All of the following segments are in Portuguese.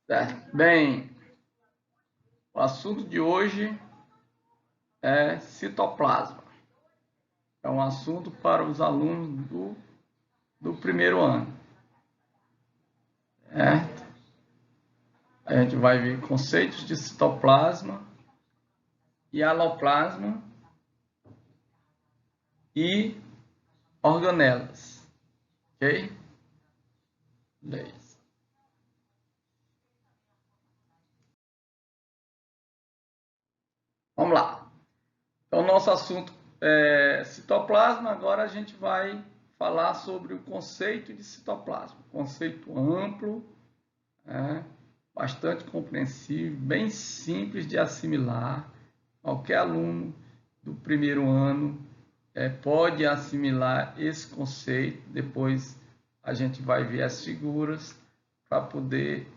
Certo. Bem, o assunto de hoje é citoplasma. É um assunto para os alunos do primeiro ano. Certo? A gente vai ver conceitos de citoplasma, hialoplasma e organelas. Ok? Beleza. Vamos lá. Então, nosso assunto é citoplasma. Agora a gente vai falar sobre o conceito de citoplasma. Conceito amplo, né? Bastante compreensível, bem simples de assimilar. Qualquer aluno do primeiro ano pode assimilar esse conceito. Depois a gente vai ver as figuras para poder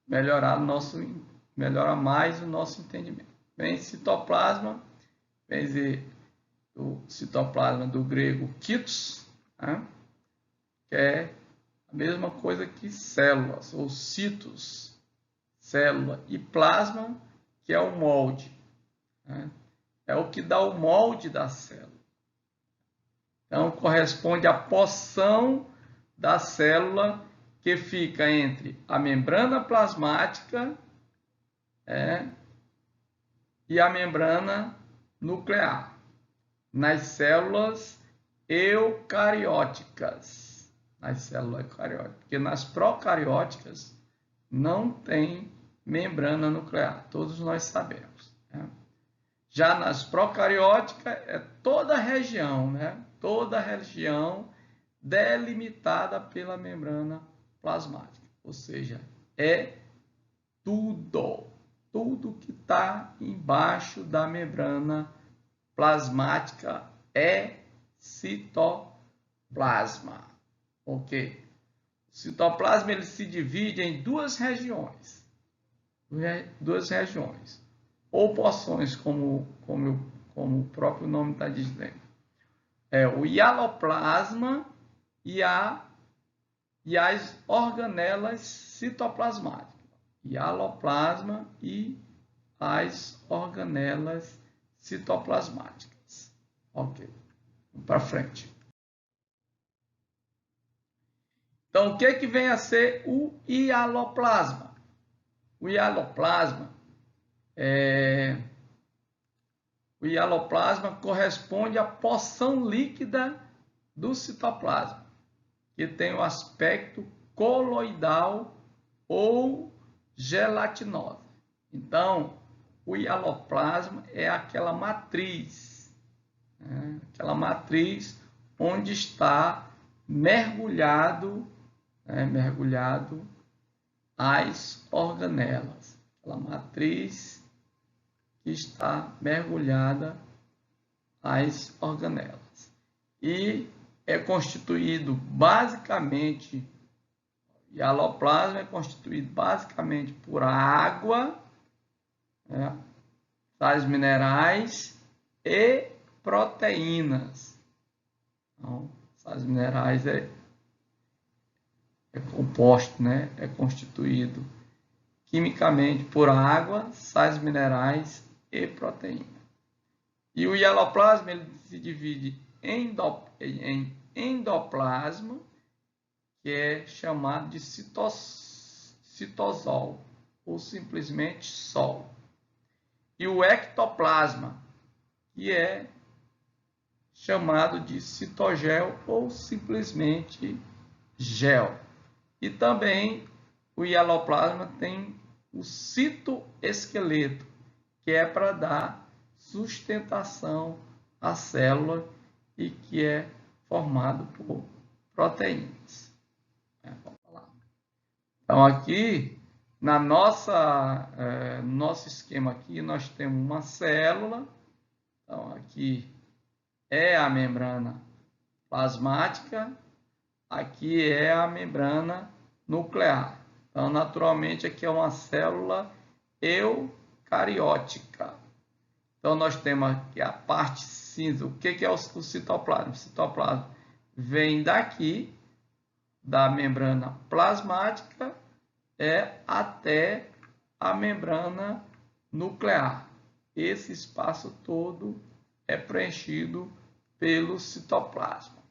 melhorar mais o nosso entendimento. Bem, citoplasma, vem dizer o citoplasma do grego kitos, né? Que é a mesma coisa que células, ou citos, célula, e plasma, que é o molde, né? É o que dá o molde da célula. Então, corresponde à porção da célula que fica entre a membrana plasmática e a membrana nuclear, nas células eucarióticas. Nas células eucarióticas, porque nas procarióticas não tem membrana nuclear, todos nós sabemos. Né? Já nas procarióticas é toda a região, né? Toda a região delimitada pela membrana plasmática, ou seja, é tudo que está embaixo da membrana plasmática é citoplasma, ok? O citoplasma ele se divide em duas regiões, ou porções, como o próprio nome está dizendo. É o hialoplasma e as organelas citoplasmáticas. Hialoplasma e as organelas citoplasmáticas. Ok, vamos para frente. Então, o que vem a ser o hialoplasma? O hialoplasma corresponde à porção líquida do citoplasma, que tem o aspecto coloidal ou gelatinosa. Então, o hialoplasma é aquela matriz, né? Aquela matriz onde está mergulhado as organelas. Aquela matriz que está mergulhada as organelas. E é constituído basicamente, o hialoplasma é constituído basicamente por água, né, sais minerais e proteínas. Então, sais minerais é composto, né, é constituído quimicamente por água, sais minerais e proteína. E o hialoplasma ele se divide em endoplasma, que é chamado de citosol, ou simplesmente sol. E o ectoplasma, que é chamado de citogel, ou simplesmente gel. E também o hialoplasma tem o citoesqueleto, que é para dar sustentação à célula e que é formado por proteínas. Então, aqui, nosso esquema aqui, nós temos uma célula. Então, aqui é a membrana plasmática, aqui é a membrana nuclear. Então, naturalmente, aqui é uma célula eucariótica. Então, nós temos aqui a parte cinza. O que é o citoplasma? O citoplasma vem daqui, da membrana plasmática, é até a membrana nuclear. Esse espaço todo é preenchido pelo citoplasma.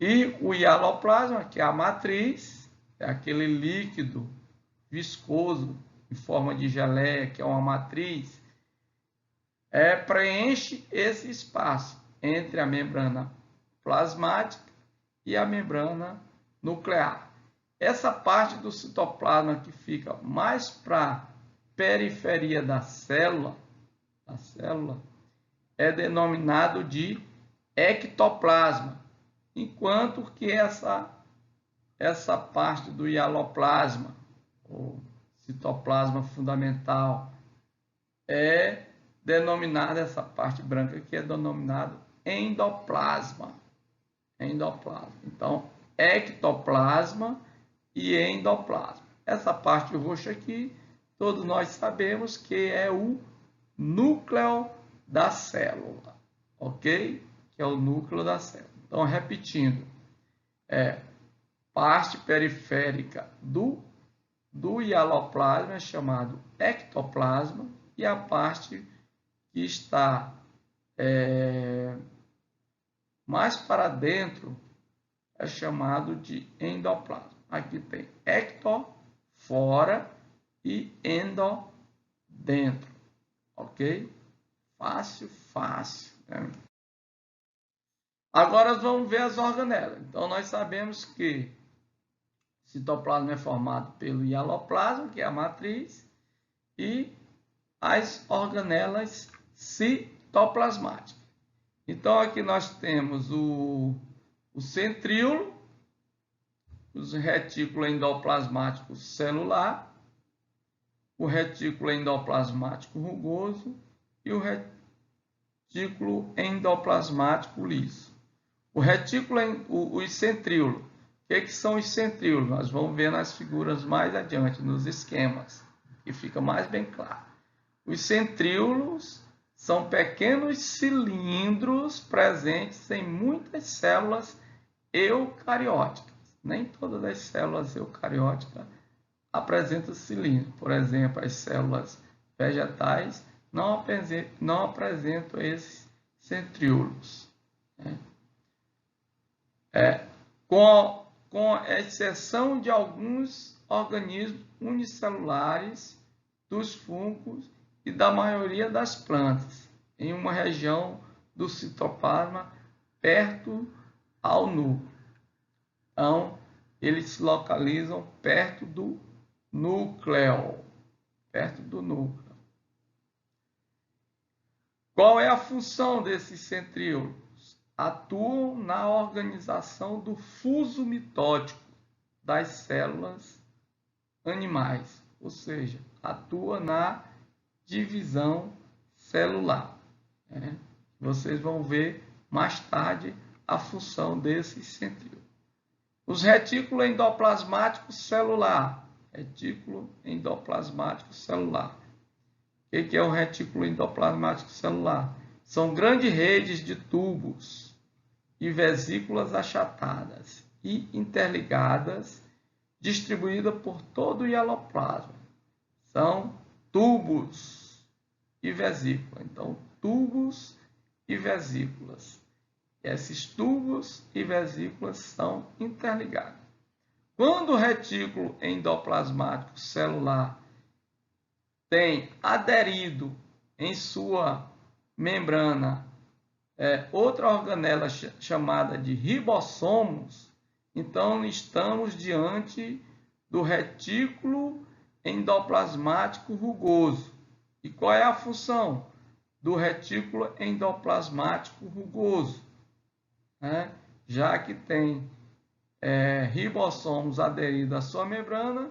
E o hialoplasma, que é a matriz, é aquele líquido viscoso em forma de geleia, que é uma matriz, preenche esse espaço entre a membrana plasmática e a membrana nuclear. Essa parte do citoplasma que fica mais para a periferia da célula é denominado de ectoplasma, enquanto que essa parte do hialoplasma, ou citoplasma fundamental, é denominada, essa parte branca aqui é denominado endoplasma. Então, ectoplasma e endoplasma. Essa parte roxa aqui, todos nós sabemos que é o núcleo da célula, ok? Que é o núcleo da célula. Então, repetindo, parte periférica do hialoplasma é chamado ectoplasma e a parte que está mais para dentro é chamado de endoplasma. Aqui tem ecto, fora, e endo, dentro. Ok? Fácil, fácil. Né? Agora vamos ver as organelas. Então, nós sabemos que o citoplasma é formado pelo hialoplasma, que é a matriz, e as organelas citoplasmáticas. Então, aqui nós temos o centríolo, os retículo endoplasmático celular, o retículo endoplasmático rugoso e o retículo endoplasmático liso. Os centríolos. O que são os centríolos? Nós vamos ver nas figuras mais adiante, nos esquemas, que fica mais bem claro. Os centríolos são pequenos cilindros presentes em muitas células eucarióticas. Nem todas as células eucarióticas apresentam cilindro. Por exemplo, as células vegetais não apresentam esses centríolos. Com exceção de alguns organismos unicelulares, dos fungos e da maioria das plantas, em uma região do citoplasma perto ao núcleo. Então, eles se localizam perto do núcleo. Qual é a função desses centríolos? Atuam na organização do fuso mitótico das células animais, ou seja, atua na divisão celular. Vocês vão ver mais tarde a função desses centríolos. Os retículos endoplasmáticos celular. Retículo endoplasmático celular. O que é um retículo endoplasmático celular? São grandes redes de tubos e vesículas achatadas e interligadas, distribuídas por todo o hialoplasma. São tubos e vesículas. Então, tubos e vesículas. Esses tubos e vesículas são interligados. Quando o retículo endoplasmático celular tem aderido em sua membrana outra organela chamada de ribossomos, então estamos diante do retículo endoplasmático rugoso. E qual é a função do retículo endoplasmático rugoso? Já que tem ribossomos aderidos à sua membrana,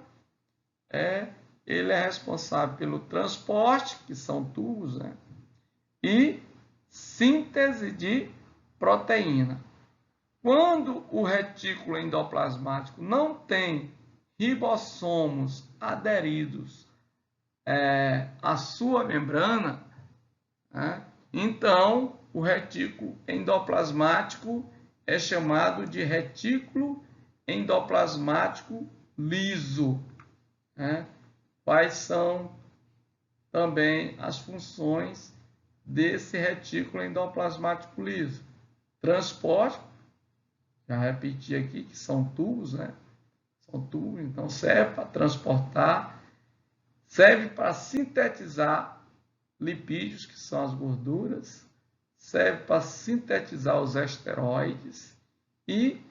ele é responsável pelo transporte, que são tubos, e síntese de proteína. Quando o retículo endoplasmático não tem ribossomos aderidos à sua membrana, então o retículo endoplasmático é chamado de retículo endoplasmático liso. né? Quais são também as funções desse retículo endoplasmático liso? Transporte, já repeti aqui que são tubos, né? São tubos, então serve para transportar, serve para sintetizar lipídios, que são as gorduras, serve para sintetizar os esteroides e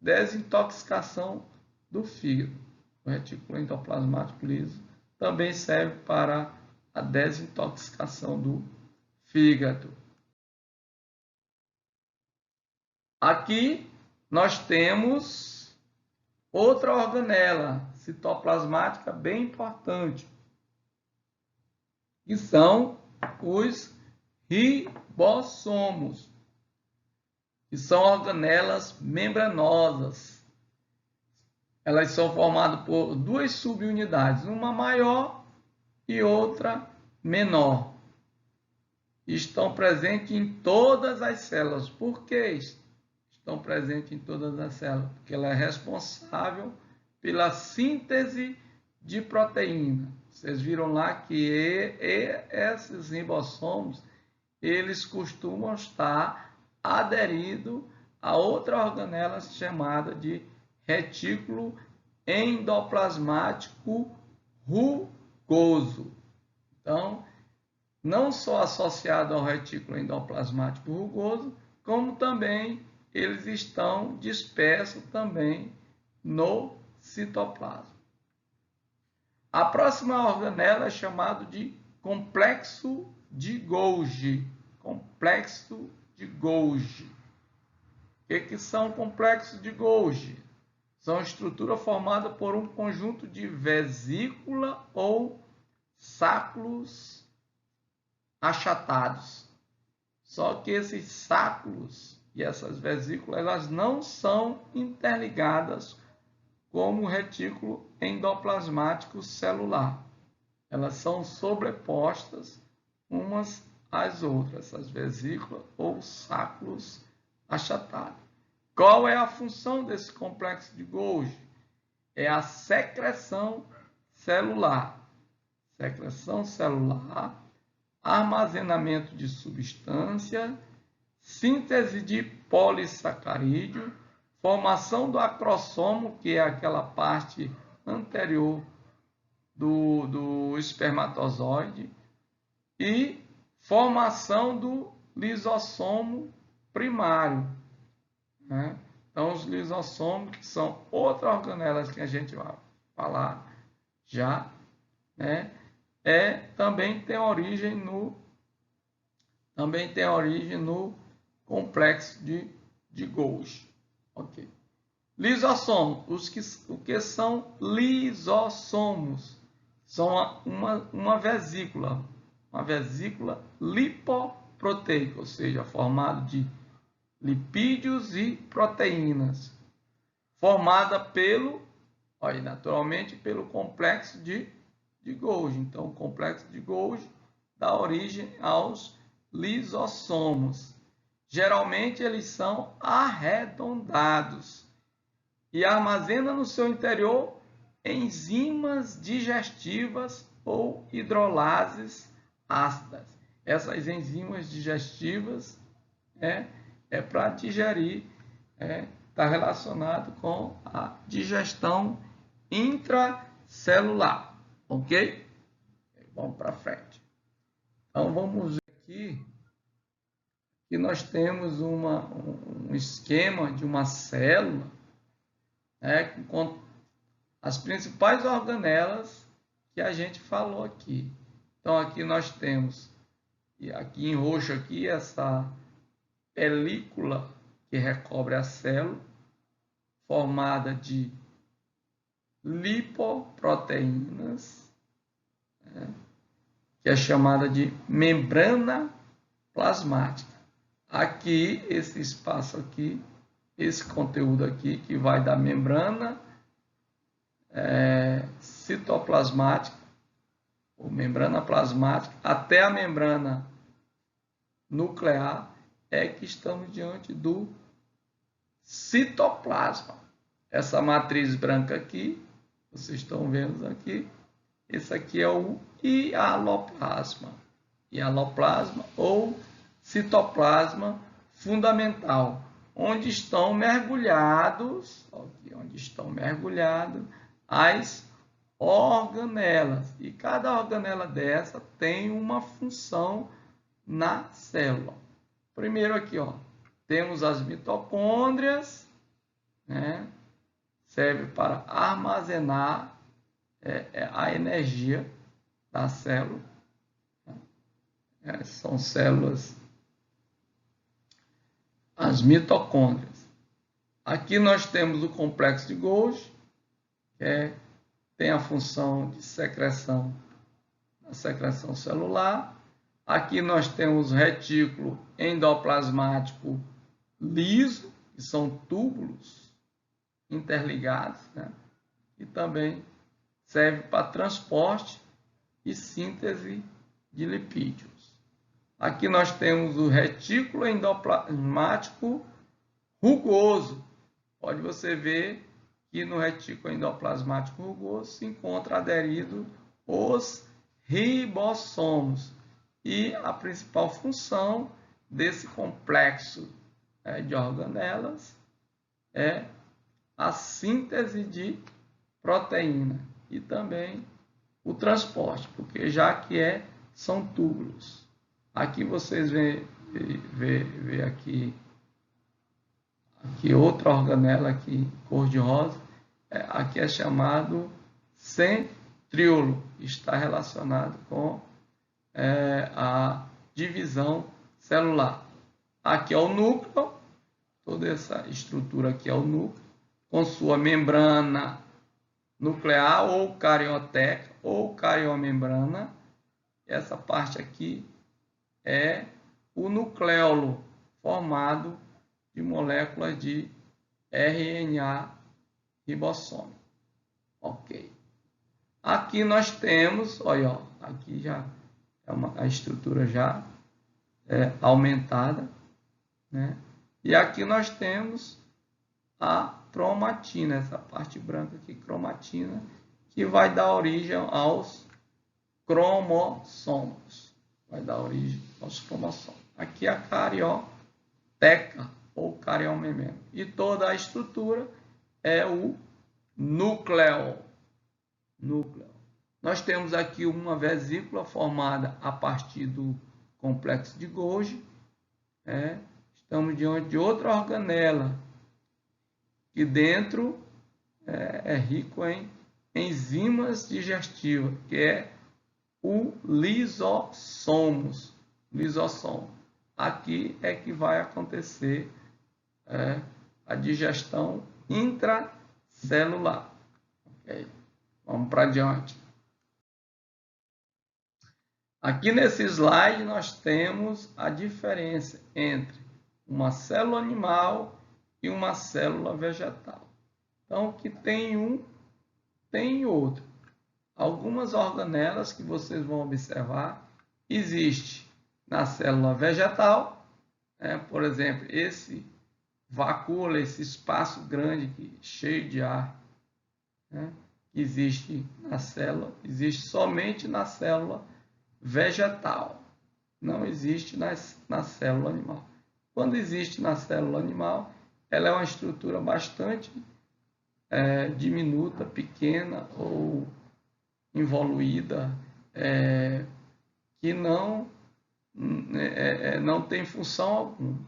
desintoxicação do fígado. O retículo endoplasmático liso também serve para a desintoxicação do fígado. Aqui nós temos outra organela citoplasmática bem importante, que são os ribossomos, que são organelas membranosas. Elas são formadas por duas subunidades, uma maior e outra menor. Estão presentes em todas as células. Por que estão presentes em todas as células? Porque ela é responsável pela síntese de proteína. Vocês viram lá que esses ribossomos, eles costumam estar aderidos a outra organela chamada de retículo endoplasmático rugoso. Então, não só associado ao retículo endoplasmático rugoso, como também eles estão dispersos também no citoplasma. A próxima organela é chamada de complexo de Golgi. Complexo de Golgi. O que são complexos de Golgi? São estruturas formadas por um conjunto de vesícula ou sáculos achatados. Só que esses sáculos e essas vesículas, elas não são interligadas como o retículo endoplasmático celular. Elas são sobrepostas umas às outras, essas vesículas ou sáculos achatados. Qual é a função desse complexo de Golgi? É a secreção celular. Secreção celular, armazenamento de substância, síntese de polissacarídeo, formação do acrossomo, que é aquela parte anterior do espermatozoide, e formação do lisossomo primário, né? Então, os lisossomos, que são outras organelas que a gente vai falar já, né? Também tem origem no complexo de Golgi. Ok. Lisossomos. O que são lisossomos? São uma vesícula lipoproteica, ou seja, formada de lipídios e proteínas, formada naturalmente pelo complexo de Golgi. Então, o complexo de Golgi dá origem aos lisossomos. Geralmente, eles são arredondados e armazenam no seu interior enzimas digestivas ou hidrolases ácidas. Essas enzimas digestivas para digerir, está relacionado com a digestão intracelular. Ok? Vamos para frente. Então, vamos ver aqui que nós temos um esquema de uma célula, com as principais organelas que a gente falou aqui. Então, aqui nós temos, e aqui em roxo, aqui, essa película que recobre a célula, formada de lipoproteínas, que é chamada de membrana plasmática. Aqui, esse espaço aqui, esse conteúdo aqui, que vai da membrana citoplasmática, ou membrana plasmática, até a membrana nuclear, que estamos diante do citoplasma. Essa matriz branca aqui vocês estão vendo aqui, esse aqui é o hialoplasma. Hialoplasma ou citoplasma fundamental, onde estão mergulhados, aqui, onde estão mergulhadas as organelas. E cada organela dessa tem uma função na célula. Primeiro aqui, ó, temos as mitocôndrias, né? Serve para armazenar a energia da célula. São células, as mitocôndrias. Aqui nós temos o complexo de Golgi, que tem a função de secreção, a secreção celular. Aqui nós temos o retículo endoplasmático liso, que são túbulos interligados, né? E também serve para transporte e síntese de lipídios. Aqui nós temos o retículo endoplasmático rugoso. Pode você ver que no retículo endoplasmático rugoso se encontra aderido os ribossomos. E a principal função desse complexo de organelas é a síntese de proteína e também o transporte, porque já que são túbulos. Aqui vocês vê aqui outra organela aqui, cor-de-rosa, aqui é chamado centríolo, está relacionado com a divisão celular. Aqui é o núcleo, toda essa estrutura aqui é o núcleo, com sua membrana nuclear ou carioteca ou cariomembrana. Essa parte aqui é o nucleolo, formado de moléculas de RNA ribossômico. Ok. Aqui nós temos, olha, ó, aqui já é a estrutura já aumentada, né? E aqui nós temos a cromatina, essa parte branca aqui, cromatina, que vai dar origem aos cromossomos. Vai dar origem aos cromossomos. Aqui a carioteca ou cariomembrana. E toda a estrutura é o núcleo. Nós temos aqui uma vesícula formada a partir do complexo de Golgi. Estamos diante de outra organela que dentro é rico em enzimas digestivas, que é o lisossomo. Aqui é que vai acontecer a digestão intracelular. Okay? Vamos para adiante. Aqui nesse slide nós temos a diferença entre uma célula animal e uma célula vegetal. Então, o que tem um, tem outro. Algumas organelas que vocês vão observar existe na célula vegetal, por exemplo, esse vacúolo, esse espaço grande aqui, cheio de ar, que existe na célula, existe somente na célula vegetal, não existe na célula animal. Quando existe na célula animal, ela é uma estrutura bastante diminuta, pequena ou involuída, que não tem função alguma.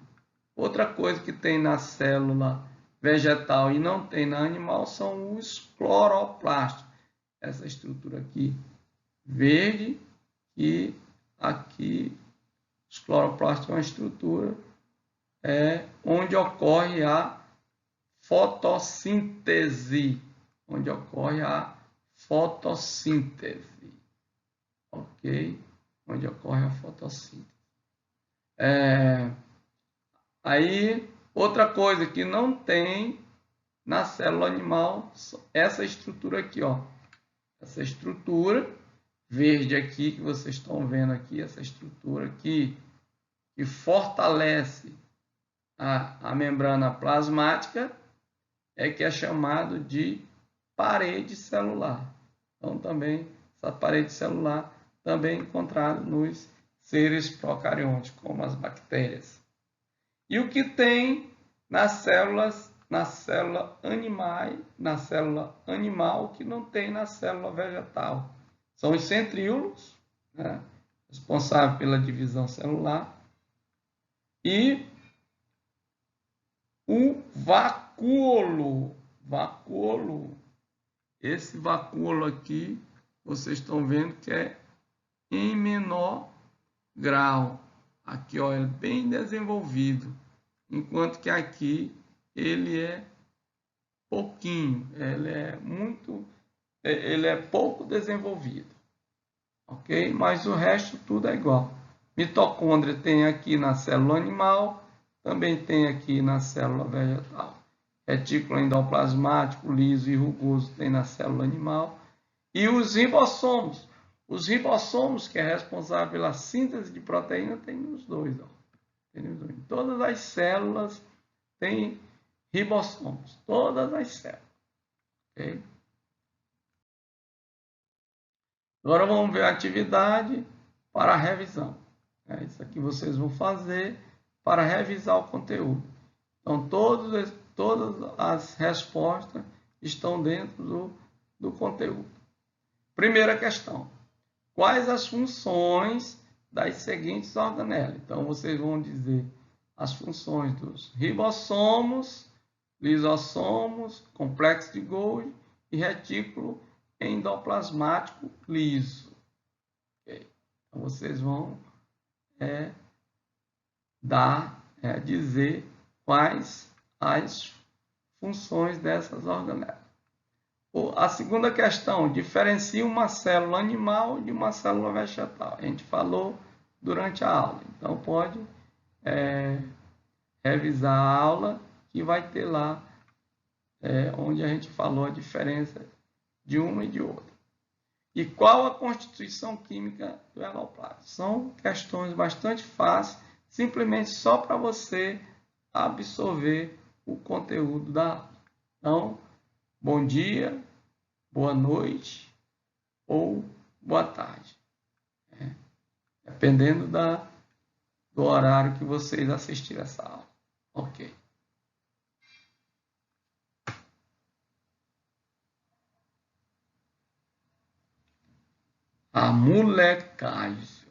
Outra coisa que tem na célula vegetal e não tem na animal são os cloroplastos. Essa estrutura aqui verde, e aqui os cloroplastos é uma estrutura onde ocorre a fotossíntese. Ok? Onde ocorre a fotossíntese. Aí, outra coisa que não tem na célula animal, essa estrutura aqui, ó. Essa estrutura verde aqui, que vocês estão vendo aqui, essa estrutura aqui, que fortalece a membrana plasmática, que é chamado de parede celular. Então, também, essa parede celular também é encontrada nos seres procariontes, como as bactérias. E o que tem nas células, na célula animal, que não tem na célula vegetal? São os centríolos, né, responsáveis pela divisão celular, e o vacúolo. Esse vacúolo aqui, vocês estão vendo que é em menor grau. Aqui, ó, é bem desenvolvido, enquanto que aqui ele é pouquinho, ele é pouco desenvolvido, ok? Mas o resto tudo é igual. Mitocôndria tem aqui na célula animal, também tem aqui na célula vegetal. Retículo endoplasmático liso e rugoso tem na célula animal. E os ribossomos. Os ribossomos, que é responsável pela síntese de proteína, tem nos dois. Ó. Tem nos dois. Todas as células têm ribossomos. Todas as células. Okay? Agora vamos ver a atividade para a revisão. Isso aqui vocês vão fazer para revisar o conteúdo. Então, todas as respostas estão dentro do conteúdo. Primeira questão. Quais as funções das seguintes organelas? Então, vocês vão dizer as funções dos ribossomos, lisossomos, complexo de Golgi e retículo endoplasmático liso. Okay. Então, vocês vão dizer quais as funções dessas organelas. A segunda questão, diferencia uma célula animal de uma célula vegetal. A gente falou durante a aula, então pode revisar a aula que vai ter lá onde a gente falou a diferença de uma e de outra. E qual a constituição química do eloplasma? São questões bastante fáceis, simplesmente só para você absorver o conteúdo da aula. Então, bom dia, boa noite ou boa tarde. Dependendo do horário que vocês assistirem essa aula. Ok. A molecagem.